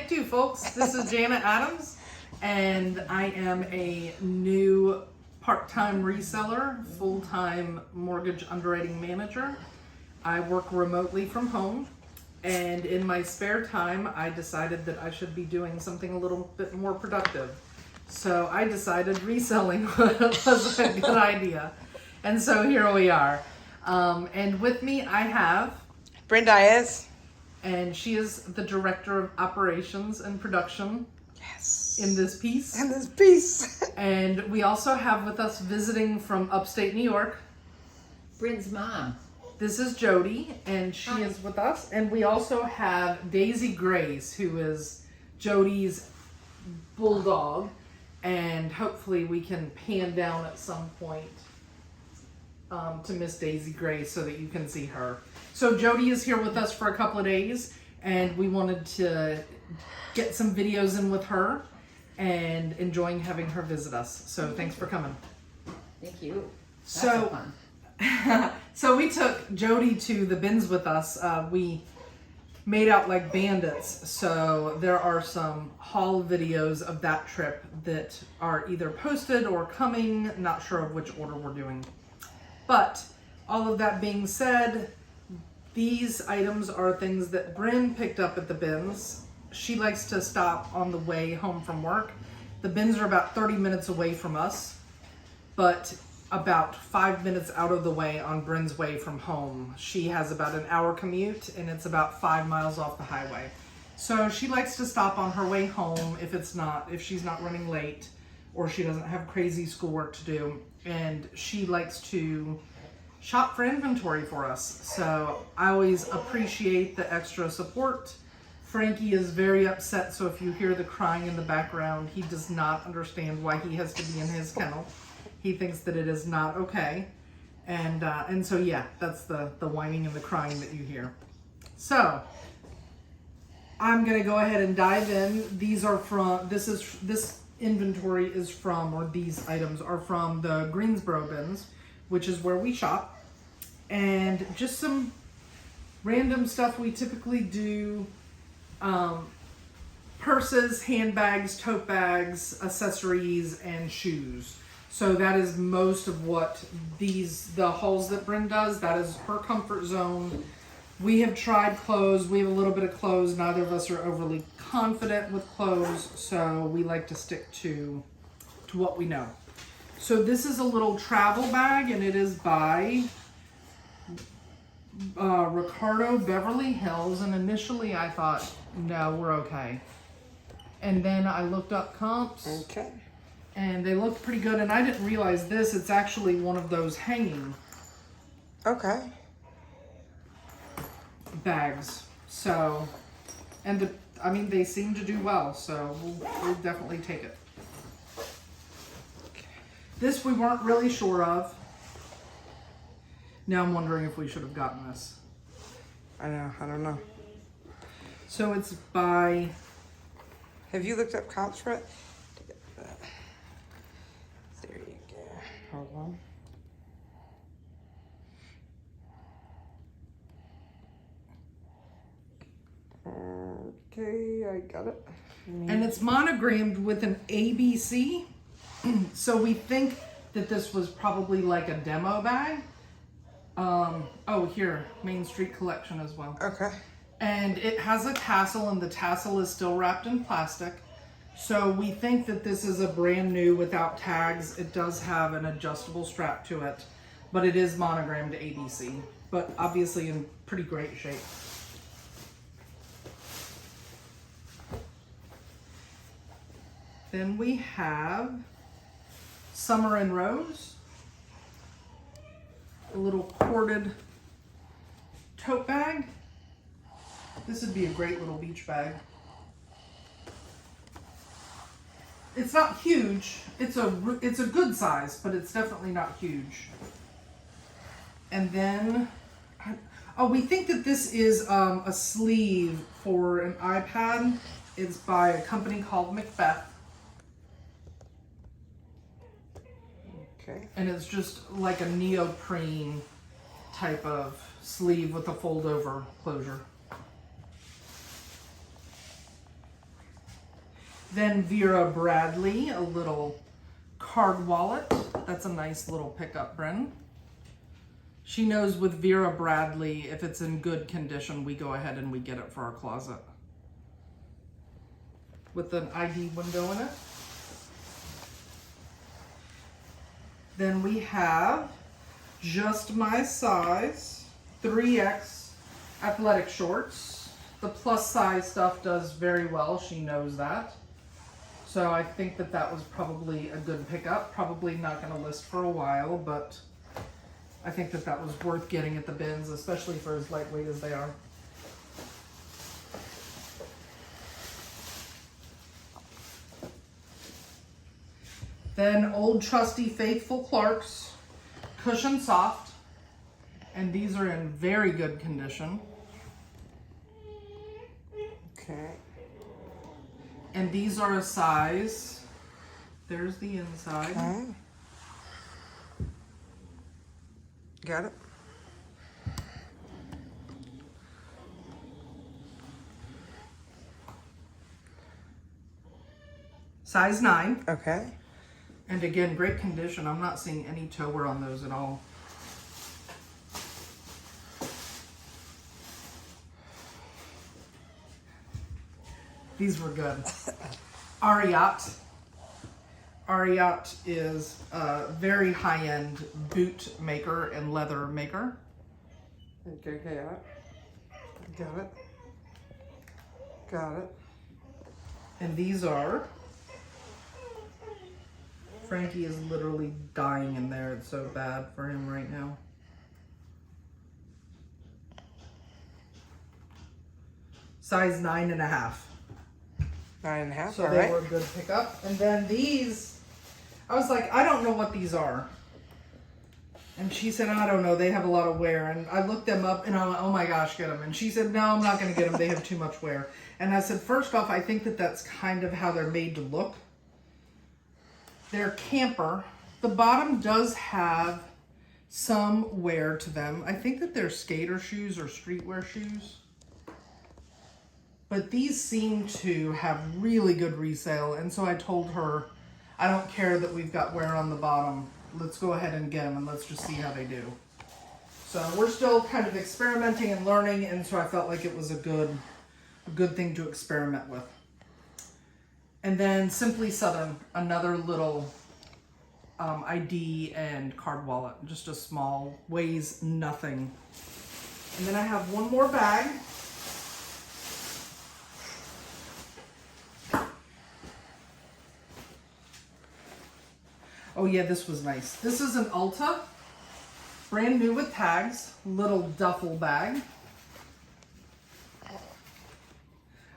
take two, folks. This is Janet Adams, and I am a new part-time reseller, full-time mortgage underwriting manager. I work remotely from home, and in my spare time, I decided that I should be doing something a little bit more productive. So I decided reselling was a good idea. And so here we are. And with me, I have Brenda Diaz. And she is the director of operations and production. Yes. In this piece. In this piece. And we also have with us visiting from upstate New York, Bryn's mom. This is Jody, and she is with us. And we also have Daisy Grace, who is Jody's bulldog. And hopefully we can pan down at some point to Miss Daisy Grace so that you can see her. So Jody is here with us for a couple of days, and we wanted to get some videos in with her and enjoying having her visit us. So thanks for coming. Thank you. That's So, fun. so we took Jody to the bins with us. We made out like bandits. So there are some haul videos of that trip that are either posted or coming. Not sure of which order we're doing. But all of that being said, these items are things that Bryn picked up at the bins. She likes to stop on the way home from work. The bins are about 30 minutes away from us, but about 5 minutes out of the way on Bryn's way from home. She has about an hour commute, and it's about 5 miles off the highway. So she likes to stop on her way home if she's not running late or she doesn't have crazy schoolwork to do. And she likes to shop for inventory for us. So I always appreciate the extra support. Frankie is very upset, so if you hear the crying in the background, he does not understand why he has to be in his kennel. He thinks that it is not okay. And so yeah, that's the whining and the crying that you hear. So I'm gonna go ahead and dive in. These items are from the Greensboro Bins, which is where we shop. And just some random stuff we typically do. Purses, handbags, tote bags, accessories, and shoes. So that is most of what the hauls that Bryn does. That is her comfort zone. We have tried clothes. We have a little bit of clothes. Neither of us are overly confident with clothes, so we like to stick to what we know. So this is a little travel bag, and it is by Ricardo Beverly Hills. And initially I thought, no, we're okay. And then I looked up comps. Okay. And they looked pretty good. And I didn't realize this. It's actually one of those hanging bags. So, and they seem to do well. So we'll definitely take it. This we weren't really sure of. Now I'm wondering if we should have gotten this. I don't know. So it's by... Have you looked up comps for it? There you go. Hold on. Okay, I got it. And it's monogrammed with an ABC. So we think that this was probably like a demo bag. Here, Main Street Collection as well. Okay. And it has a tassel, and the tassel is still wrapped in plastic. So we think that this is a brand new without tags. It does have an adjustable strap to it, but it is monogrammed ABC, but obviously in pretty great shape. Then we have Summer in Rose, a little corded tote bag. This would be a great little beach bag. It's not huge. It's a good size, but it's definitely not huge. And then, we think that this is a sleeve for an iPad. It's by a company called Macbeth. Okay. And it's just like a neoprene type of sleeve with a fold over closure. Then Vera Bradley, a little card wallet. That's a nice little pickup, Bryn. She knows with Vera Bradley, if it's in good condition, we go ahead and we get it for our closet. With an ID window in it. Then we have just my size 3X athletic shorts. The plus size stuff does very well. She knows that. So I think that that was probably a good pickup. Probably not going to list for a while, but I think that that was worth getting at the bins, especially for as lightweight as they are. Then Old Trusty Faithful Clark's Cushion Soft. And these are in very good condition. Okay. And these are a size, there's the inside. Okay. Got it. Size 9. Okay. And again, great condition. I'm not seeing any toe wear on those at all. These were good. Ariat. Ariat is a very high-end boot maker and leather maker. Okay, got it. Got it. Got it. And these are... Frankie is literally dying in there. It's so bad for him right now. Size 9.5. 9.5. So all they right. were a good pickup. And then these, I was like, I don't know what these are. And she said, I don't know. They have a lot of wear. And I looked them up and I went, oh my gosh, get them. And she said, no, I'm not going to get them. They have too much wear. And I said, first off, I think that that's kind of how they're made to look. They're camper. The bottom does have some wear to them. I think that they're skater shoes or streetwear shoes. But these seem to have really good resale. And so I told her, I don't care that we've got wear on the bottom. Let's go ahead and get them and let's just see how they do. So we're still kind of experimenting and learning. And so I felt like it was a good thing to experiment with. And then Simply Southern, another little ID and card wallet. Just a small, weighs nothing. And then I have one more bag. Oh yeah, this was nice. This is an Ulta, brand new with tags, little duffel bag.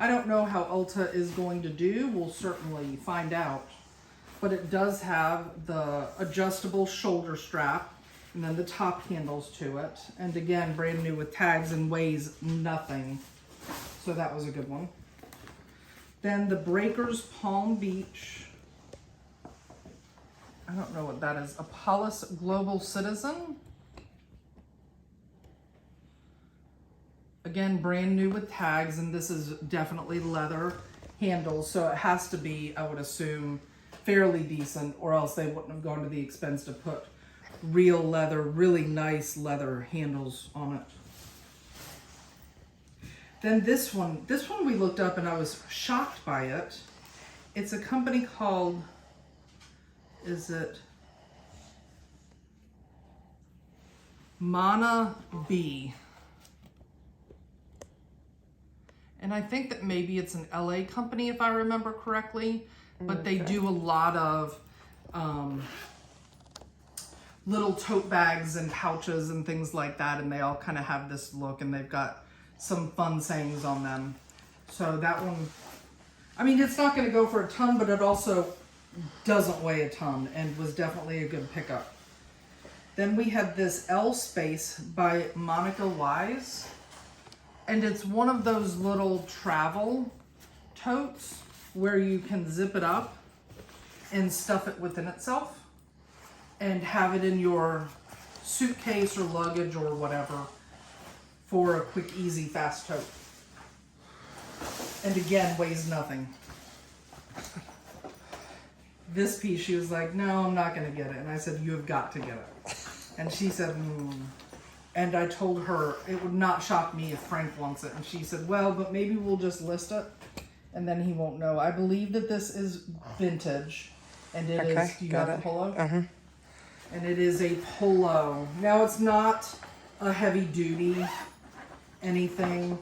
I don't know how Ulta is going to do. We'll certainly find out. But it does have the adjustable shoulder strap and then the top handles to it. And again, brand new with tags and weighs nothing. So that was a good one. Then the Breakers Palm Beach. I don't know what that is. Apollos Global Citizen. Again, brand new with tags, and this is definitely leather handles, so it has to be, I would assume, fairly decent, or else they wouldn't have gone to the expense to put real leather, really nice leather handles on it. Then this one we looked up and I was shocked by it. It's a company called, is it Mana B? And I think that maybe it's an LA company if I remember correctly, but they do a lot of little tote bags and pouches and things like that, and they all kind of have this look, and they've got some fun sayings on them. So that one, I mean, it's not going to go for a ton, but it also doesn't weigh a ton and was definitely a good pickup. Then we had this L Space by Monica Wise. And it's one of those little travel totes where you can zip it up and stuff it within itself and have it in your suitcase or luggage or whatever for a quick, easy, fast tote. And again, weighs nothing. this piece, she was like, no, I'm not going to get it. And I said, you have got to get it. And she said, And I told her it would not shock me if Frank wants it. And she said, well, but maybe we'll just list it and then he won't know. I believe that this is vintage. And it is, do you got a polo? Uh-huh. And it is a polo. Now, it's not a heavy duty anything,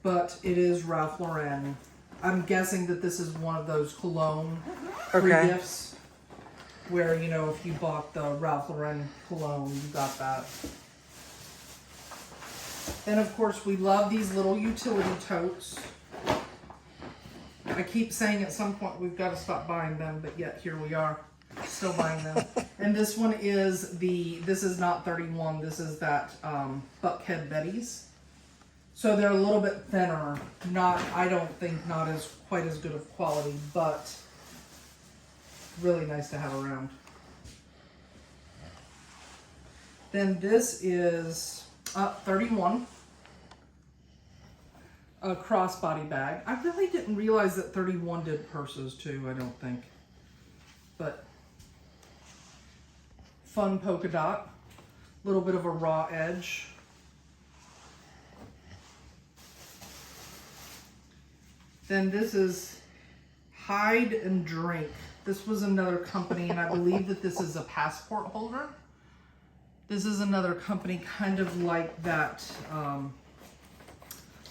but it is Ralph Lauren. I'm guessing that this is one of those cologne free gifts where, you know, if you bought the Ralph Lauren cologne, you got that. Then, of course, we love these little utility totes. I keep saying at some point we've got to stop buying them, but yet here we are, still buying them. And this one is this is not 31, this is that Buckhead Betty's. So they're a little bit thinner, I don't think not as quite as good of quality, but really nice to have around. Then this is 31. A crossbody bag. I really didn't realize that 31 did purses too, I don't think. But fun polka dot. Little bit of a raw edge. Then this is Hide and Drink. This was another company, and I believe that this is a passport holder. This is another company kind of like that,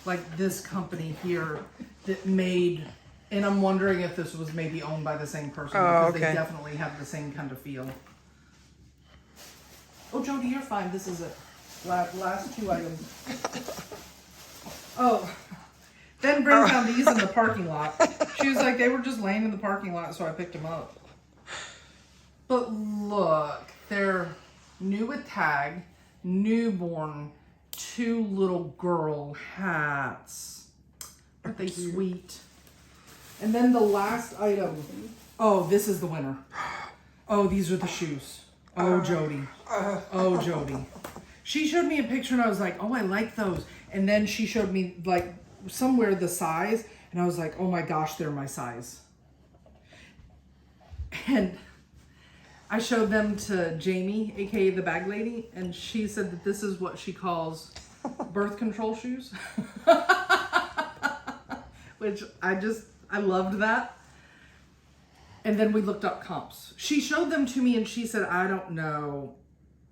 like this company here that made, and I'm wondering if this was maybe owned by the same person because they definitely have the same kind of feel. Oh, Jody, you're fine. This is it. Last two items. Oh, then Bryn found these in the parking lot. She was like, they were just laying in the parking lot, so I picked them up. But look, they're new with tag, newborn, 2 little girl hats. Aren't they sweet? And then the last item. Oh, this is the winner. Oh, these are the shoes. Oh, Jody. Oh, Jody. She showed me a picture and I was like, oh, I like those. And then she showed me like somewhere the size and I was like, oh my gosh, they're my size. And I showed them to Jamie, aka the bag lady, and she said that this is what she calls birth control shoes. Which I loved that. And then we looked up comps. She showed them to me and she said, I don't know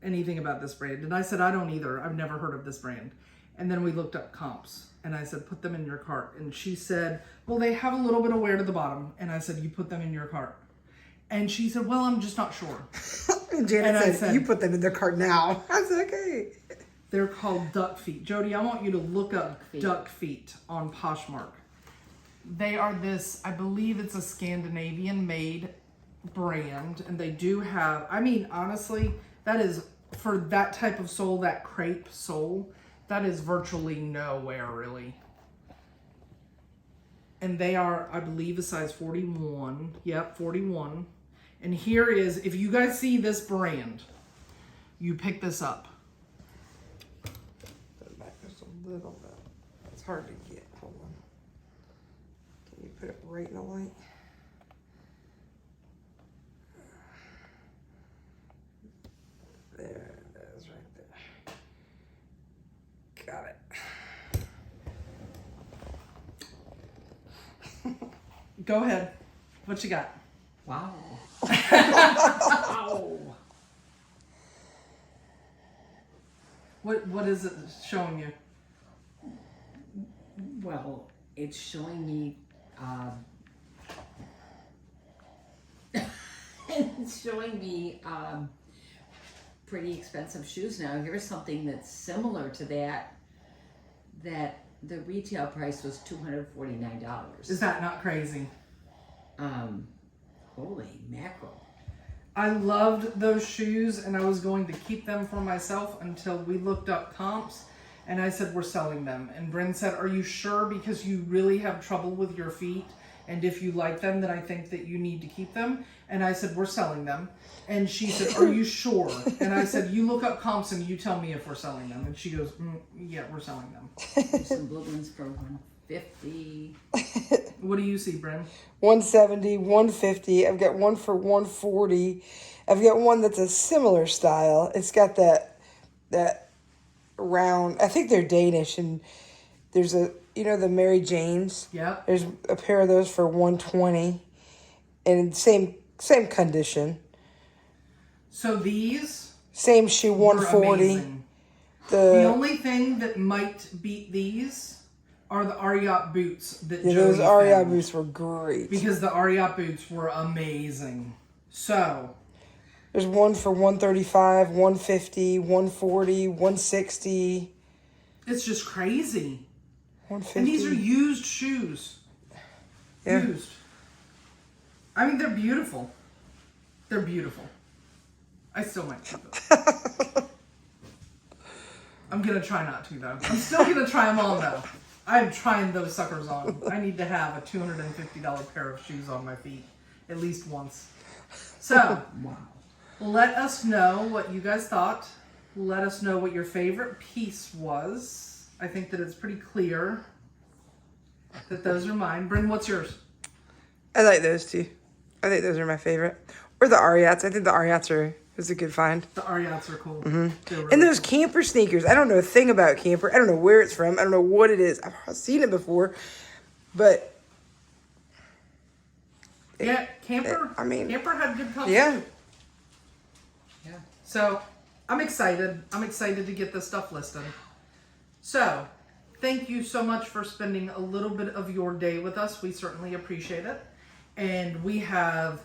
anything about this brand. And I said, I don't either. I've never heard of this brand. And then we looked up comps and I said, put them in your cart. And she said, well, they have a little bit of wear to the bottom. And I said, you put them in your cart. And she said, well, I'm just not sure. And Janet said, you put them in their cart now. I said, okay. They're called Duckfeet. Jody, I want you to look up Duckfeet on Poshmark. They are this, I believe it's a Scandinavian made brand. And they do have, I mean, honestly, that is, for that type of sole, that crepe sole, that is virtually nowhere really. And they are, I believe, a size 41. Yep, 41. And here is, if you guys see this brand, you pick this up. Put it back just a little bit. It's hard to get. Hold on. Can you put it right in the light? There it is, right there. Got it. Go ahead. What you got? Wow. Wow. What is it showing you? Well, it's showing me, it's showing me pretty expensive shoes now. Here's something that's similar to that the retail price was $249. Is that not crazy? Holy mackerel. I loved those shoes and I was going to keep them for myself until we looked up comps and I said, we're selling them. And Bryn said, are you sure? Because you really have trouble with your feet. And if you like them, then I think that you need to keep them. And I said, we're selling them. And she said, are you sure? And I said, you look up comps and you tell me if we're selling them. And she goes, yeah, we're selling them. There's some blue ones for $150. What do you see, Bryn? 170, 150. I've got one for 140. I've got one that's a similar style. It's got that round. I think they're Danish, and there's the Mary Janes. Yeah. There's a pair of those for 120, and same condition. So these Same shoe, were 140. amazing. The only thing that might beat these are the Ariat boots that Jody those Ariat found. boots were great. Because the Ariat boots were amazing. So, There's one for 135, 150, 140, 160. it's just crazy. 150. And these are used shoes. Yeah. Used. I mean, they're beautiful. They're beautiful. I still might keep them. I'm going to try not to, though. I'm still going to try them on, though. I'm trying those suckers on. I need to have a $250 pair of shoes on my feet at least once. So, let us know what you guys thought. Let us know what your favorite piece was. I think that it's pretty clear that those are mine. Bryn, what's yours? I like those two. I think those are my favorite. Or the Ariats. I think the Ariats is a good find. The Ariats are cool. Mm-hmm. And those camper sneakers. I don't know a thing about camper. I don't know where it's from. I don't know what it is. I've seen it before. But... yeah, camper. Camper had good colors. Yeah. Yeah. So, I'm excited. I'm excited to get this stuff listed. So, thank you so much for spending a little bit of your day with us. We certainly appreciate it. And we have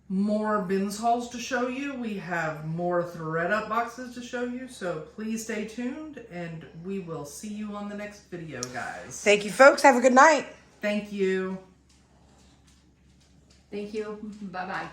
more bins hauls to show you. We have more thread up boxes to show you. So please stay tuned and we will see you on the next video, guys. Thank you, folks. Have a good night. Thank you. Thank you. Bye-bye.